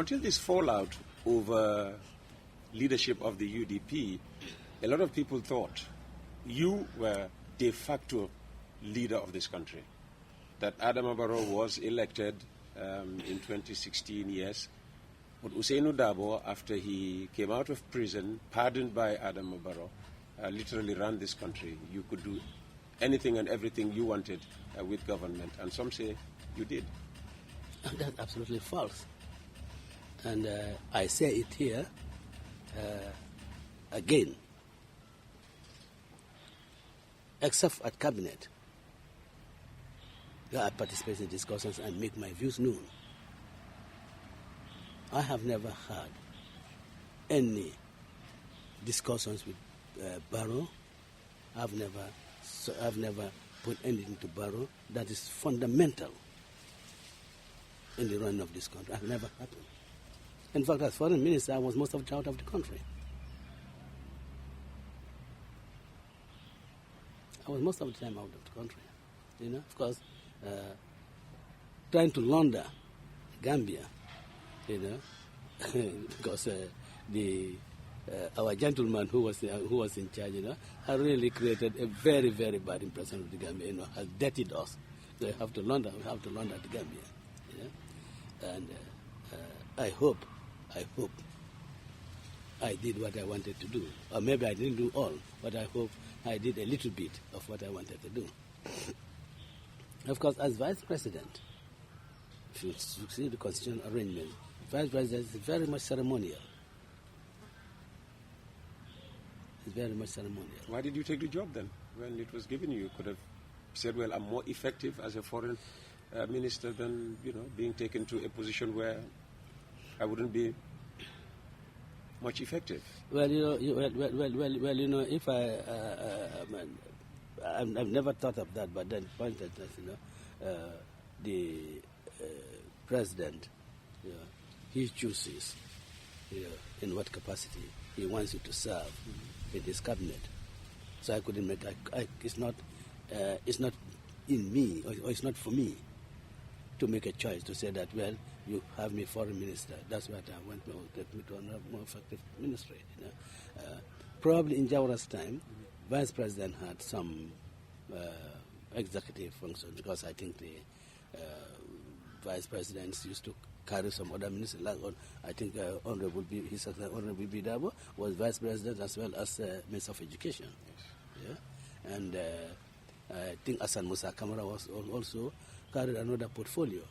Until this fallout over leadership of the UDP, a lot of people thought you were de facto leader of this country. That A.N.M Darboe was elected in 2016, yes. But Ousainou Darboe, after he came out of prison, pardoned by A.N.M Darboe, literally ran this country. You could do anything and everything you wanted with government. And some say you did. That's absolutely false. And I say it here again. Except at cabinet, where I participate in discussions and make my views known. I have never had any discussions with Barrow. I've never put anything to Barrow that is fundamental in the running of this country. I've never happened. In fact, as foreign minister, I was most of the time out of the country. I was most of the time out of the country. You know, of course, trying to launder Gambia, you know, because our gentleman who was in charge, you know, had really created a very, very bad impression of the Gambia. You know, has dirtied us. So we have to launder the Gambia. You know? And I hope I did what I wanted to do. Or maybe I didn't do all, but I hope I did a little bit of what I wanted to do. Of course, as vice president, if you see the constitutional arrangement, vice president is very much ceremonial. It's very much ceremonial. Why did you take the job then? When it was given you could have said, well, I'm more effective as a foreign minister than, you know, being taken to a position where I wouldn't be much effective. Well, you know, you know, if I've never thought of that, but then pointed that, you know, the president, you know, he chooses, you know, in what capacity he wants you to serve with his cabinet. So I couldn't make. It's not in me, or it's not for me to make a choice to say that, well, you have me foreign minister. That's what I want to take me to a more effective ministry. You know? Probably in Jawara's time, vice president had some executive functions, because I think the vice presidents used to carry some other ministers. Like, I think Honorable B Darboe was vice president as well as Minister of Education. Yes. Yeah? And I think Hassan Musa Kamara was also carried another portfolio.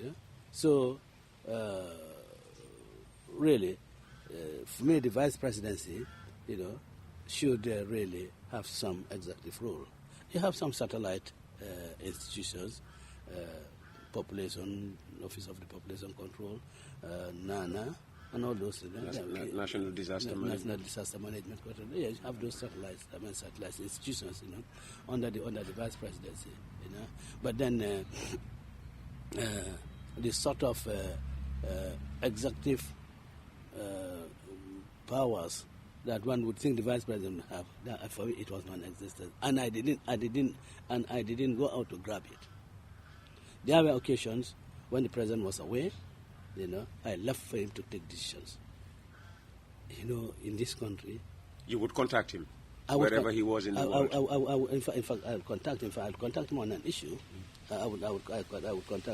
Yeah? So, really, for me, the vice presidency, you know, should really have some executive role. You have some satellite institutions, population, Office of the Population Control, NANA, and all those. National Disaster Management. National Disaster Management. Yeah, you have those satellites, satellite institutions, you know, under the vice presidency, you know. But then the sort of executive powers that one would think the vice president would have, that, for me, it was non-existent, and I didn't go out to grab it. There were occasions when the president was away, you know, I left for him to take decisions. You know, in this country, you would contact him wherever he was in the world. In fact, I'll contact him. I'll contact him on an issue. I would contact.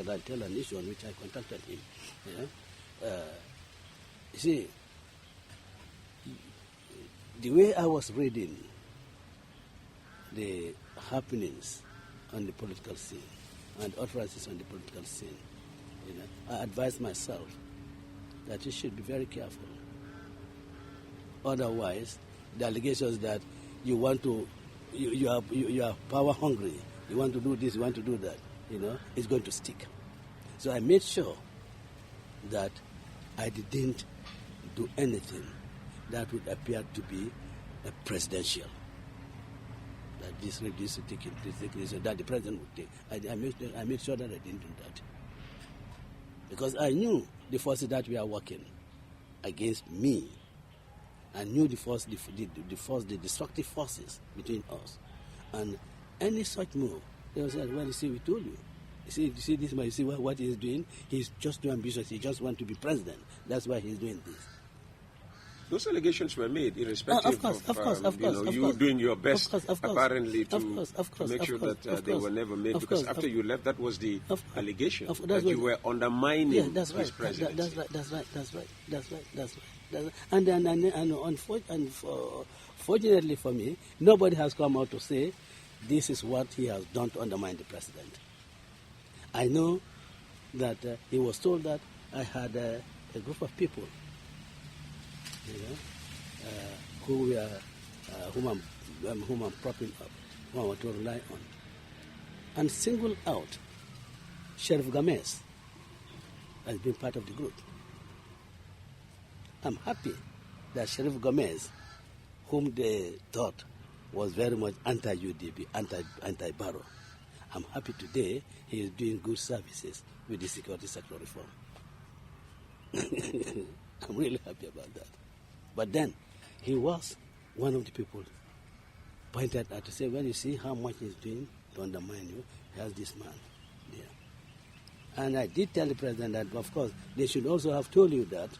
I'll tell an issue on which I contacted him. You know? You see, the way I was reading the happenings on the political scene and utterances on the political scene, you know, I advised myself that you should be very careful. Otherwise, the allegations that you want to, you are power hungry, you want to do this, you want to do that, it's going to stick. So I made sure that I didn't do anything that would appear to be a presidential. That this that the president would take. I made sure that I didn't do that. Because I knew the forces that were working against me. I knew the destructive forces between us. And any such move, they will say, well, you see, we told you. You see this man, you see what he's doing? He's just too ambitious. He just wants to be president. That's why he's doing this. Those allegations were made irrespective of course, you doing your best, of course, apparently, to make sure that they were never made. Because after you left, that was the allegation, that you were undermining his presidency. That's right. And fortunately for me, nobody has come out to say this is what he has done to undermine the president. I know that he was told that I had a group of people whom I'm propping up, who I want to rely on, and single out Sheriff Gomez as being part of the group. I'm happy that Sheriff Gomez, whom they thought was very much anti-UDP, anti-Barrow, I'm happy today he is doing good services with the security sector reform. I'm really happy about that. But then, he was one of the people pointed at to say, well, you see how much he's doing to undermine you. He has this man there. And I did tell the president that, of course, they should also have told you that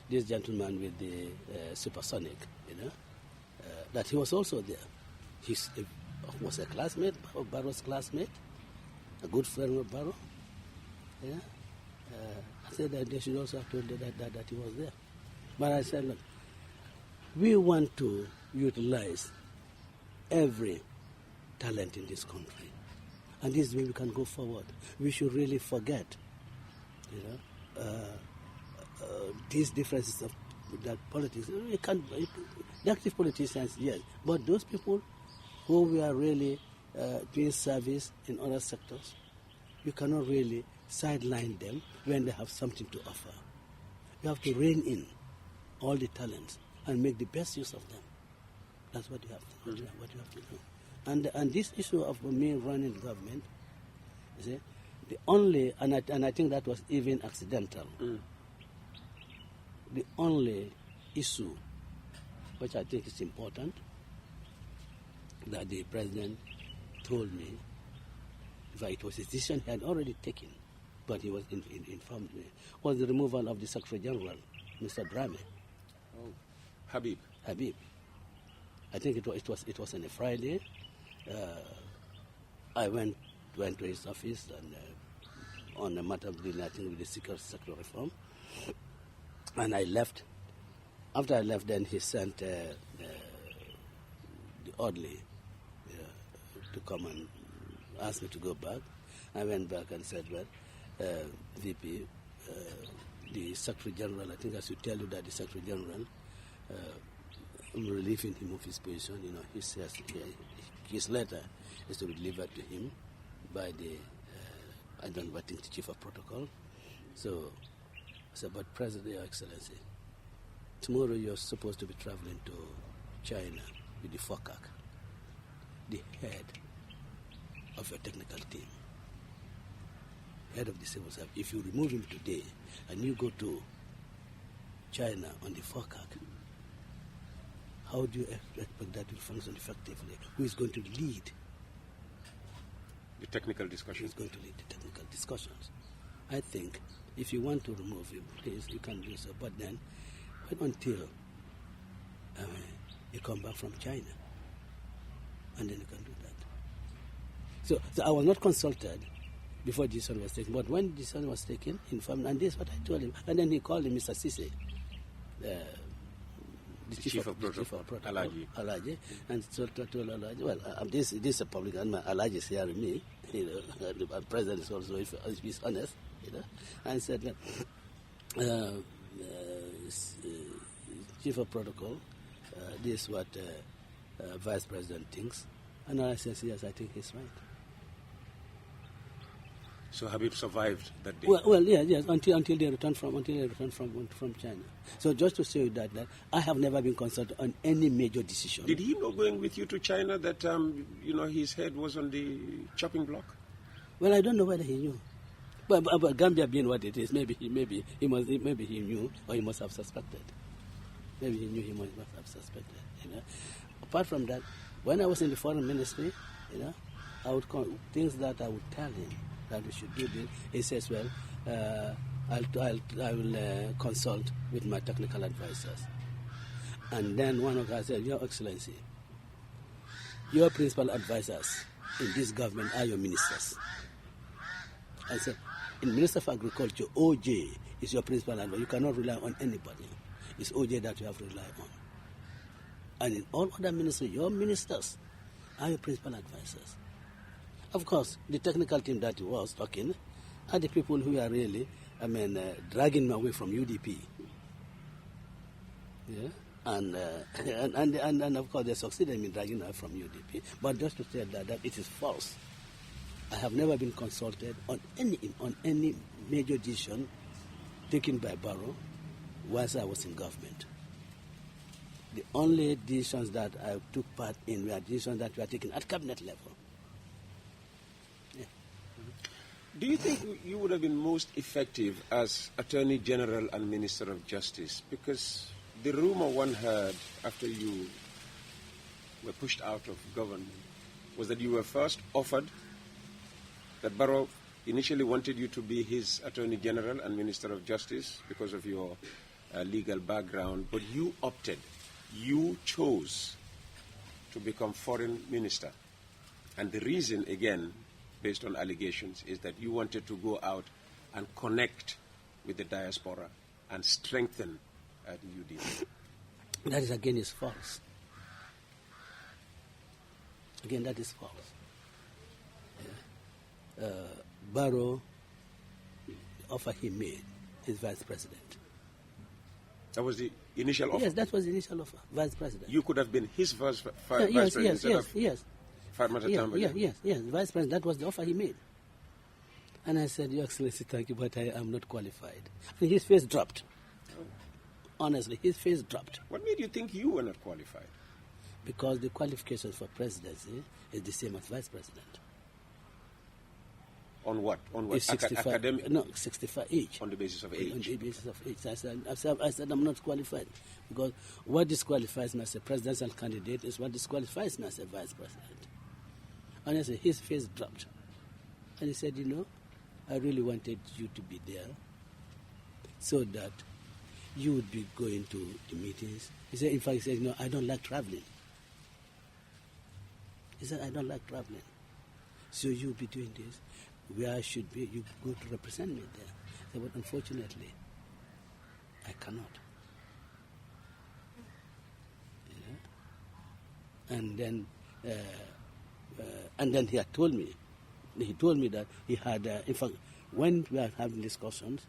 this gentleman with the supersonic, that he was also there. He was a classmate, Barrow's classmate, a good friend of Barrow. Yeah, I said that they should also have told that he was there. But I said, look, we want to utilize every talent in this country. And this is where we can go forward. We should really forget, these differences of that politics. We can't, the active politicians, yes, but those people who were really doing service in other sectors, you cannot really sideline them when they have something to offer. You have to rein in all the talents and make the best use of them. That's what you have to, what you have to do. And this issue of me running the government, you see, the only, and I think that was even accidental, the only issue which I think is important that the president told me, that it was a decision he had already taken, but he was informed me, was the removal of the Secretary General, Mr. Darboe. Oh, Habib. I think it was on a Friday. I went to his office and on a matter of dealing, I think, with the security sector reform, and I left. After I left, then he sent the orderly to come and ask me to go back. I went back and said, well, VP, the Secretary General, I think I should tell you that the Secretary General, I'm relieving him of his position. He says his letter is to be delivered to him by the, I think the Chief of Protocol. So I said, but President, Your Excellency, tomorrow you're supposed to be traveling to China with the FOCAC, the head of your technical team, head of the civil service. If you remove him today and you go to China on the FOCAC, how do you expect that to function effectively? Who is going to lead the technical discussions? Who is going to lead the technical discussions? I think if you want to remove him, please, you can do so. But then, wait until you come back from China, and then you can do that. So I was not consulted before the decision was taken. But when the decision was taken, informed, and this is what I told him. And then he called him Mr. Sise, the chief of protocol, Alaji, and so told Alaji, well, this is a public, and Alaji is hearing me, the president is also, if he's honest, and said, chief of protocol, this is what vice president thinks, and I said, yes, I think he's right. So Habib survived that day. Well, yes, until they returned from China. So just to say that I have never been consulted on any major decision. Did he know going with you to China that his head was on the chopping block? Well, I don't know whether he knew. But Gambia being what it is, maybe he knew, or he must have suspected. Maybe he knew, he must have suspected. Apart from that, when I was in the foreign ministry, I would things that I would tell him that we should do this. He says, well, I will consult with my technical advisors. And then one of us said, Your Excellency, your principal advisors in this government are your ministers. I said, in Minister of Agriculture, OJ is your principal advisor. You cannot rely on anybody. It's OJ that you have to rely on. And in all other ministries, your ministers are your principal advisors. Of course, the technical team that was talking are the people who are really, dragging me away from UDP. Yeah, and of course they succeeded in dragging me away from UDP. But just to say that it is false. I have never been consulted on any major decision taken by Barrow whilst I was in government. The only decisions that I took part in were decisions that were taken at cabinet level. Do you think you would have been most effective as Attorney General and Minister of Justice? Because the rumor one heard after you were pushed out of government was that you were first offered, that Barrow initially wanted you to be his Attorney General and Minister of Justice because of your legal background, but you chose to become Foreign Minister. And the reason, again, based on allegations, is that you wanted to go out and connect with the diaspora and strengthen the UDP. That is, again, is false. Again, that is false. Yeah. Barrow, the offer he made, is vice president. That was the initial offer? Yes, that was the initial offer, vice president. You could have been his vice president yes, vice president. That was the offer he made. And I said, Your Excellency, thank you, but I am not qualified. And his face dropped. Honestly, his face dropped. What made you think you were not qualified? Because the qualifications for presidency is the same as vice president. On what? On what? 65, academic? No, 65 each. On the basis of age? On the basis of age. I said I'm not qualified. Because what disqualifies me as a presidential candidate is what disqualifies me as a vice president. Honestly, his face dropped. And he said, I really wanted you to be there so that you would be going to the meetings. He said, in fact, he said, I don't like traveling. He said, I don't like traveling. So you'll be doing this. Where I should be, you go to represent me there. I said, but unfortunately, I cannot. Yeah. And then he had told me, that he had, in fact, when we were having discussions,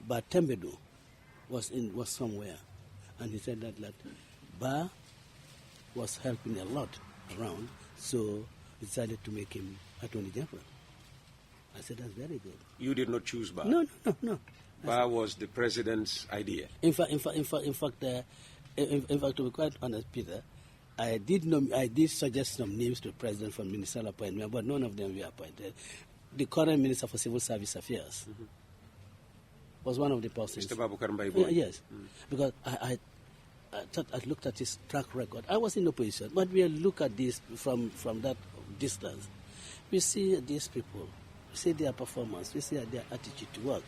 but Tembedu was somewhere, and he said that Ba was helping a lot around, so he decided to make him Attorney General. I said, that's very good. You did not choose Ba? No. Ba was the president's idea? In fact, to be quite honest, Peter, I did suggest some names to the president for ministerial appointment, but none of them were appointed. The current Minister for Civil Service Affairs was one of the persons. Mr. Babukar Mbaibo? Yes, because I looked at his track record. I was in opposition, but we look at this from that distance. We see these people, we see their performance, we see their attitude to work.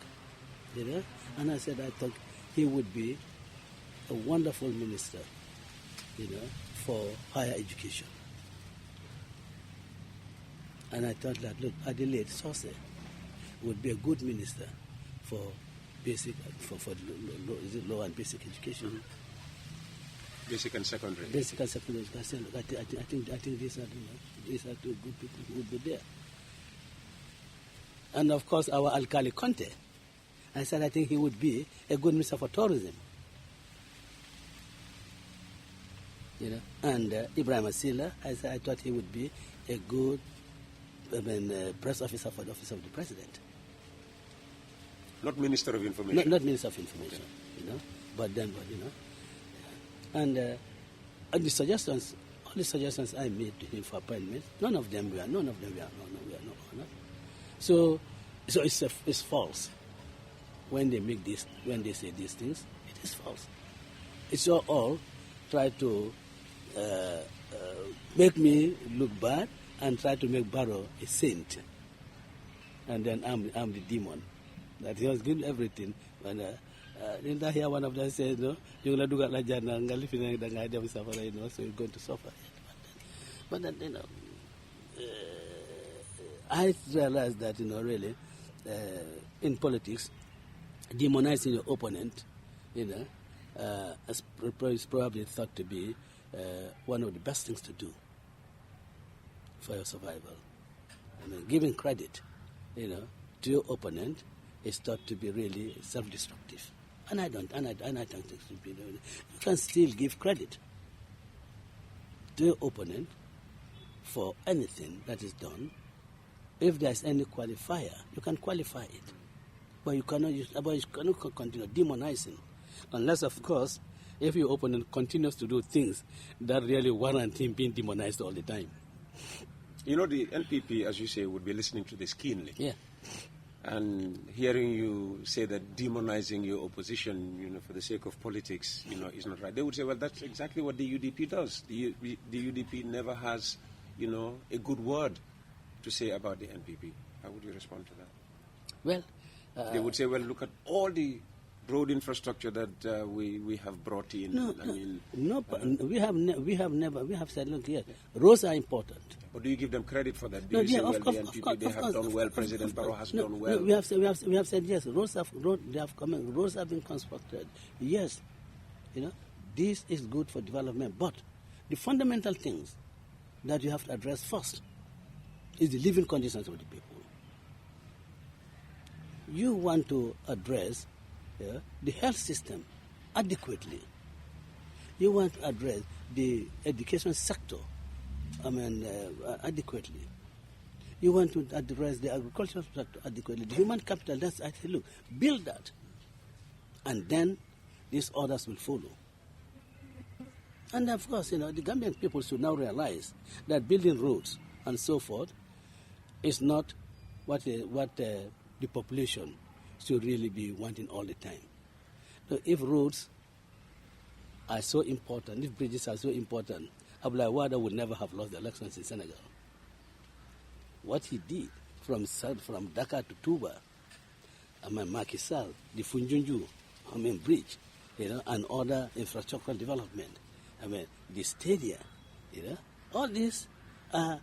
And I said I thought he would be a wonderful minister, for higher education. And I thought that, look, Adelaide Sose would be a good minister for basic, for low and basic education. Basic and secondary. Basic and secondary education. Look, I think these are two good people who would be there. And of course, our Alkali Conte. I said I think he would be a good minister for tourism. And Ibrahim Asila, I said I thought he would be a good press officer for the office of the president. Not Minister of Information. Not Minister of Information, but and all the suggestions I made to him for appointment, none of them were. So it's false when they say these things. It is false. It's all try to make me look bad and try to make Barrow a saint, and then I'm the demon. That he was doing everything. And didn't I hear one of them say, "No, you're going to do that, so you're going to suffer." But then, I realized that really, in politics, demonizing your opponent, is probably thought to be one of the best things to do for your survival. Giving credit, to your opponent is thought to be really self-destructive, and I don't think it should be. You can still give credit to your opponent for anything that is done. If there's any qualifier, you can qualify it, but you cannot continue demonizing, unless, of course, if your opponent continues to do things that really warrant him being demonized all the time. The NPP, as you say, would be listening to this keenly. Yeah. And hearing you say that demonizing your opposition, for the sake of politics, is not right. They would say, well, that's exactly what the UDP does. The UDP never has, a good word to say about the NPP. How would you respond to that? Well, they would say, well, look at all the road infrastructure that we have brought in. We have said, look here, roads are important. But do you give them credit for that? Do you say, well, the NPP, they have done well, President Barrow has done well? We have said yes, roads have been constructed. Yes, this is good for development. But the fundamental things that you have to address first is the living conditions of the people. You want to address the health system adequately. You want to address the education sector adequately. You want to address the agricultural sector adequately. The human capital, that's actually, look, build that. And then these orders will follow. And of course, the Gambian people should now realize that building roads and so forth is not what the population should really be wanting all the time. So if roads are so important, if bridges are so important, Abdoulaye Wade would never have lost the elections in Senegal. What he did from Dakar to Touba, Macky Sall, the Funjunju, bridge, and other infrastructural development, the stadia, all these are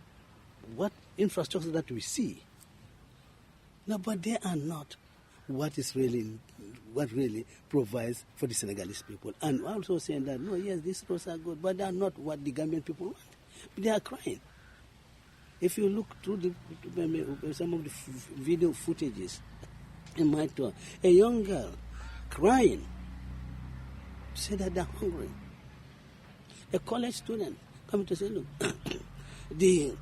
what infrastructure that we see. No, but they are not what really provides for the Senegalese people. And also saying that, no, yes, these roads are good, but they are not what the Gambian people want. They are crying. If you look through some of the video footages in my tour, a young girl crying, say that they're hungry. A college student coming to say, look, we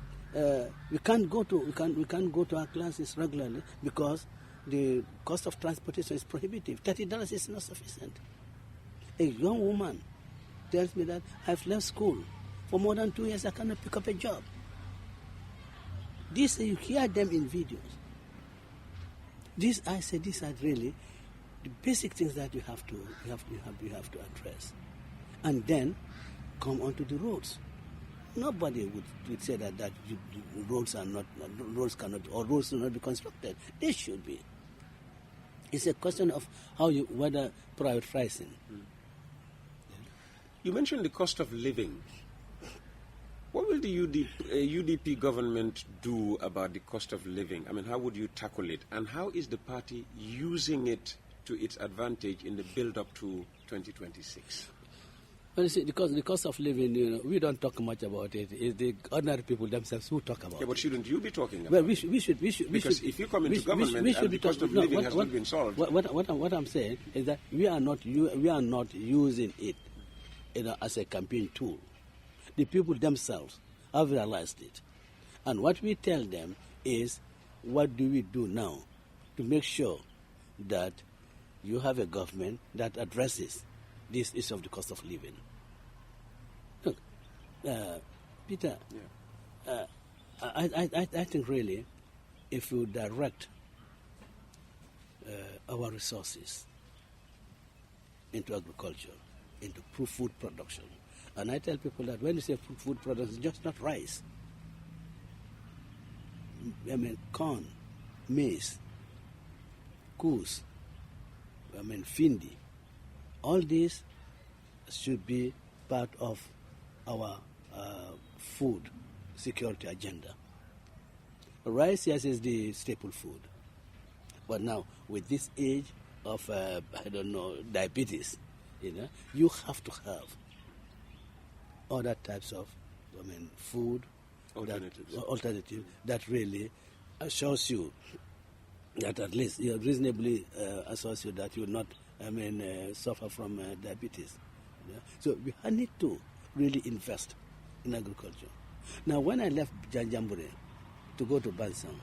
can't go to our classes regularly because the cost of transportation is prohibitive. $30 is not sufficient. A young woman tells me that I've left school for more than 2 years. I cannot pick up a job. This you hear them in videos. These are really the basic things that you have to address, and then come onto the roads. Nobody would say that roads should not be constructed. They should be. It's a question of whether prioritizing. You mentioned the cost of living. What will the UDP government do about the cost of living? I mean, how would you tackle it? And how is the party using it to its advantage in the build-up to 2026? Well, you see, because the cost of living, we don't talk much about it. It's the ordinary people themselves who talk about it. Yeah, but shouldn't you be talking about it? Well, we should. Because if you come into government and the cost of living has not been solved. What I'm saying is that we are not using it, as a campaign tool. The people themselves have realized it, and what we tell them is, what do we do now to make sure that you have a government that addresses this issue of the cost of living? Look, Peter, I think really, if you direct our resources into agriculture, into food production, and I tell people that when you say food production, it's just not rice. I mean, corn, maize, coos, findi. All these should be part of our food security agenda. Rice, yes, is the staple food. But now, with this age of, diabetes, you have to have other types of, food alternative that really assures you that at least you reasonably assures you that you will not, suffer from diabetes. So we need to really invest in agriculture. Now, when I left Janjambure to go to Bansang,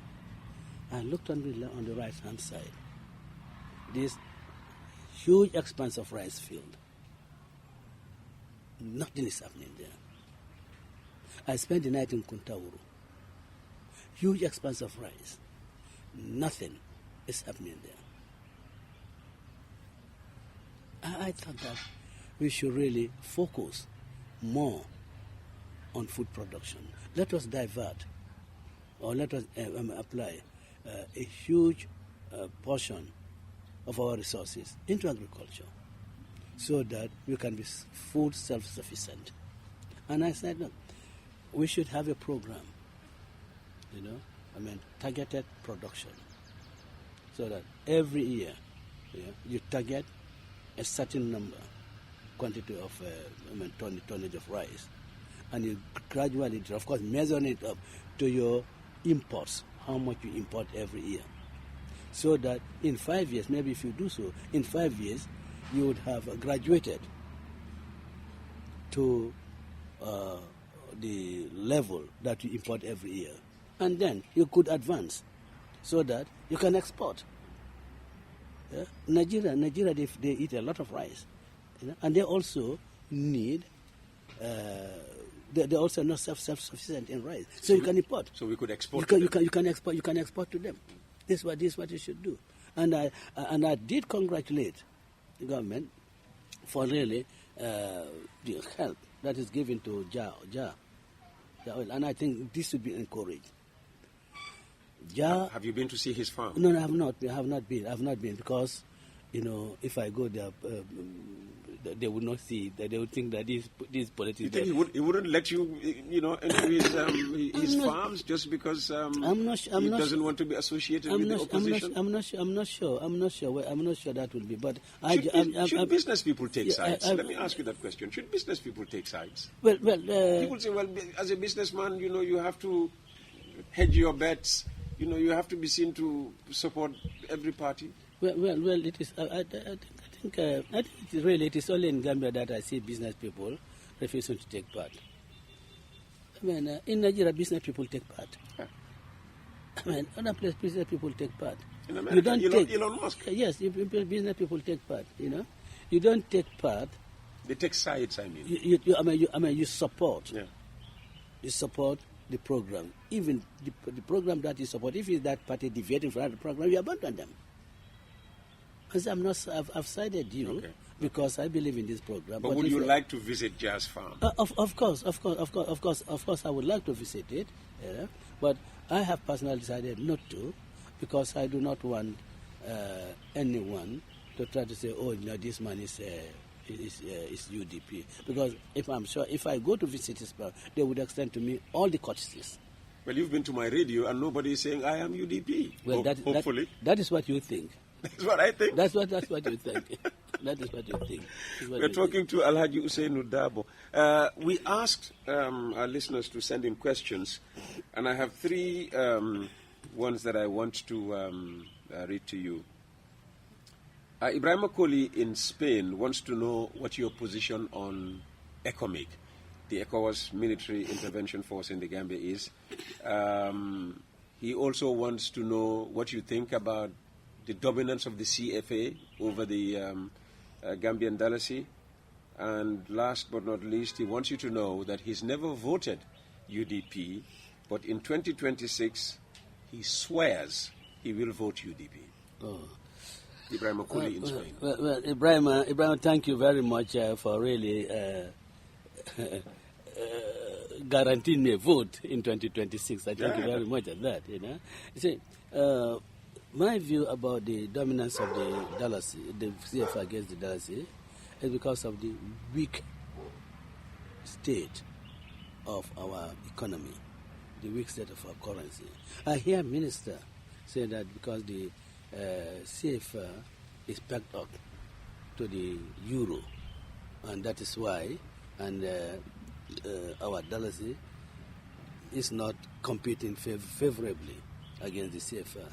I looked on the right-hand side, this huge expanse of rice field. Nothing is happening there. I spent the night in Kuntauru. Huge expanse of rice. Nothing is happening there. I thought that we should really focus more on food production. Let us divert, or let us apply a huge portion of our resources into agriculture so that we can be food self-sufficient. And I said, look, we should have a program, targeted production, so that every year you target a certain quantity of tonnage of rice, and you gradually, of course, measure it up to your imports, how much you import every year, so that in 5 years, maybe if you do so, in 5 years, you would have graduated to the level that you import every year. And then you could advance so that you can export. Yeah? Nigeria, they eat a lot of rice. And they also need, they're also not self-sufficient in rice. So you can import. So we could export you can export to them. This is what you should do. And I did congratulate the government for really the help that is given to Ja oil. And I think this should be encouraged. Have you been to see his farm? No, I have not. I have not been because, if I go there, they would not see that. They would think that these politicians. You think he wouldn't let you, into his farms just because he doesn't want to be associated with the opposition? I'm not sure that will be. But should business people take sides? Let me ask you that question. Should business people take sides? Well, people say, well, as a businessman, you have to hedge your bets. You have to be seen to support every party. Well, it is. I think it is only in Gambia that I see business people refusing to take part. In Nigeria, business people take part. Yeah. Other places, business people take part. In America, Elon Musk. Yes, business people take part. You don't take part. They take sides. I mean, you support. Yeah. You support the program, even the program that you support. If it's that party deviating from the program, you abandon them. Because I've sided you because I believe in this program. But would you like to visit Ja's farm? Of course, I would like to visit it. Yeah, but I have personally decided not to, because I do not want anyone to try to say, this man is UDP. Because if I go to visit his farm, they would extend to me all the courtesies. Well, you've been to my radio and nobody is saying I am UDP. Well, hopefully. That is what you think. That's what I think. That's what you think. That is what you think. We're talking to Lawyer Ousainou A.N.M Darboe. We asked our listeners to send in questions, and I have three ones that I want to read to you. Ibrahim Akoli in Spain wants to know what your position on ECOMIG, the ECOWAS military intervention force in the Gambia, is. He also wants to know what you think about the dominance of the CFA over the Gambian Dalasi. And last but not least, he wants you to know that he's never voted UDP, but in 2026, he swears he will vote UDP. Oh. Ibrahim Akoli in Spain. Well, Ibrahim, thank you very much for really guaranteeing me a vote in 2026. I thank you very much at that. You see, my view about the dominance of the Dalasi, the CFA against the Dalasi, is because of the weak state of our economy, the weak state of our currency. I hear minister say that because the CFA is pegged up to the euro, and that is why, and our Dalasi is not competing favorably against the CFA.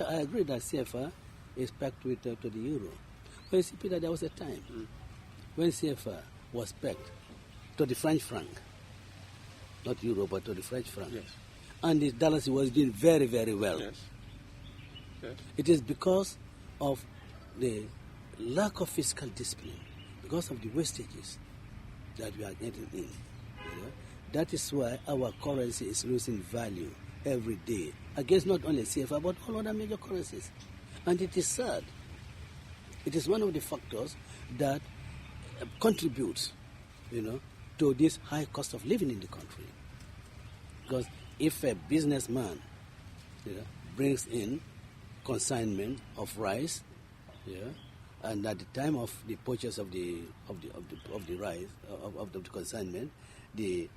I agree that CFA is pegged to the euro. But you see, Peter, there was a time when CFA was pegged to the French franc, not euro, but to the French franc. Yes. And the Dalasi was doing very, very well. Yes. Yes. It is because of the lack of fiscal discipline, because of the wastages that we are getting in. That is why our currency is losing value every day against not only CFA but all other major currencies. And it is sad. It is one of the factors that contributes, to this high cost of living in the country. Because if a businessman, brings in consignment of rice, and at the time of the purchase of the rice of the consignment, the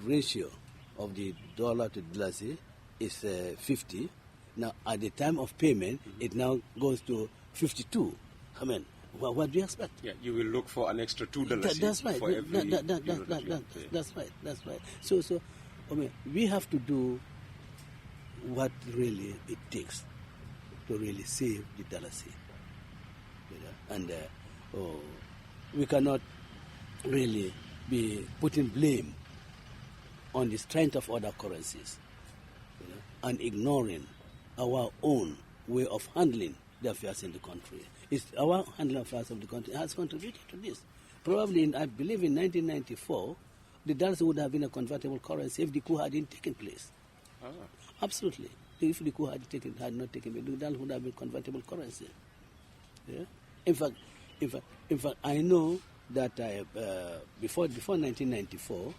ratio of the dollar to Dalasi is 50. Now at the time of payment, it now goes to 52. I mean, what do you expect? Yeah, you will look for an extra $2. That's right. For every That's right. So I mean, we have to do what really it takes to really save the Dalasi. And we cannot really be putting blame on the strength of other currencies, and ignoring our own way of handling the affairs in the country. It's our handling affairs of the country has contributed to this. Probably, I believe in 1994, the Dalasi would have been a convertible currency if the coup hadn't taken place. Ah. Absolutely. If the coup had not taken place, the Dalasi would have been convertible currency. Yeah? In fact, I know that before 1994,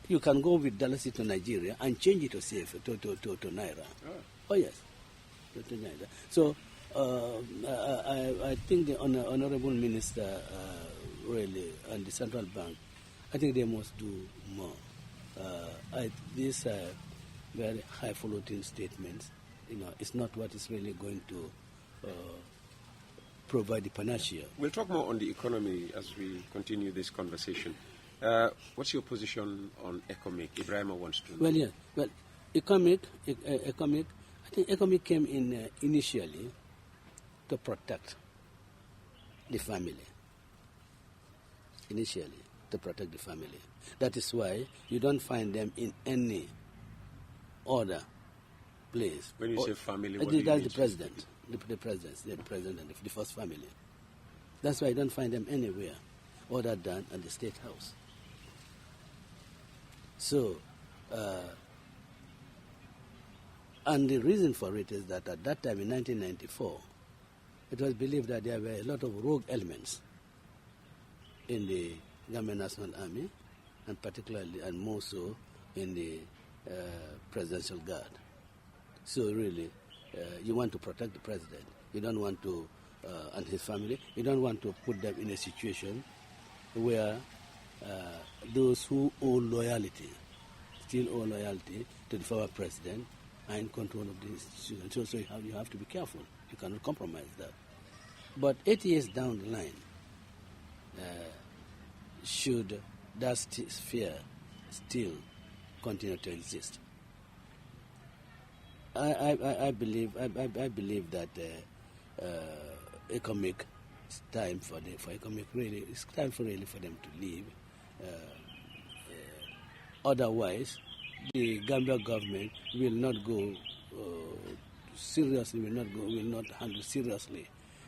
you can go with Dalasi to Nigeria and change it to CFA, to Naira. Oh yes, to Naira. So I think the honorable minister really and the central bank, I think they must do more. These very high-falutin statements, it's not what is really going to provide the panacea. We'll talk more on the economy as we continue this conversation. What's your position on ECOMIG? Ibrahim wants to know. Well, yeah. Well, ECOMIG, I think ECOMIG came in initially to protect the family. Initially, to protect the family. That is why you don't find them in any other place. When you say family, what do you mean? That's the president. The president and the first family. That's why you don't find them anywhere other than at the State House. So, and the reason for it is that at that time in 1994, it was believed that there were a lot of rogue elements in the Gambian National Army, and particularly and more so in the Presidential Guard. So really, you want to protect the president. You don't want to, and his family, you don't want to put them in a situation where those who owe loyalty, still owe loyalty to the former president, are in control of the institution. So you have to be careful. You cannot compromise that. But 8 years down the line, should that sphere still continue to exist? I believe that ECOMIG, it's time for ECOMIG really. It's time for them to leave. Otherwise, the Gambia government will not go seriously. Will not handle seriously.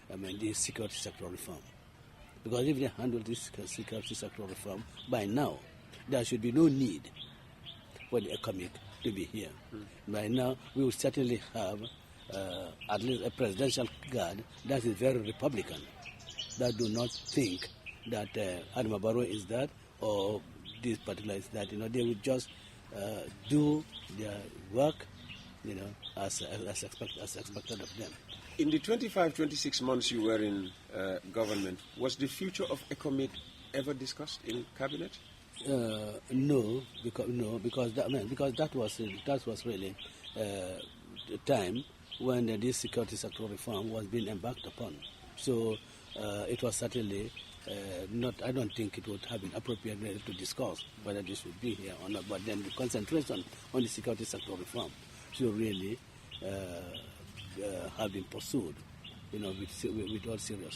The security sector reform. Because if they handle this security sector reform by now, there should be no need for the ECOMIG to be here. By now, we will certainly have at least a presidential guard that is very Republican, that do not think that A.N.M Darboe is that or this particular is that. They would just do their work, as expected of them. In the 26 months you were in government, was the future of ECOMIG ever discussed in cabinet? No, because that was really the time when this security sector reform was being embarked upon. So it was certainly not. I don't think it would have been appropriate really to discuss whether this would be here or not. But then the concentration on the security sector reform should really have been pursued, with all seriousness.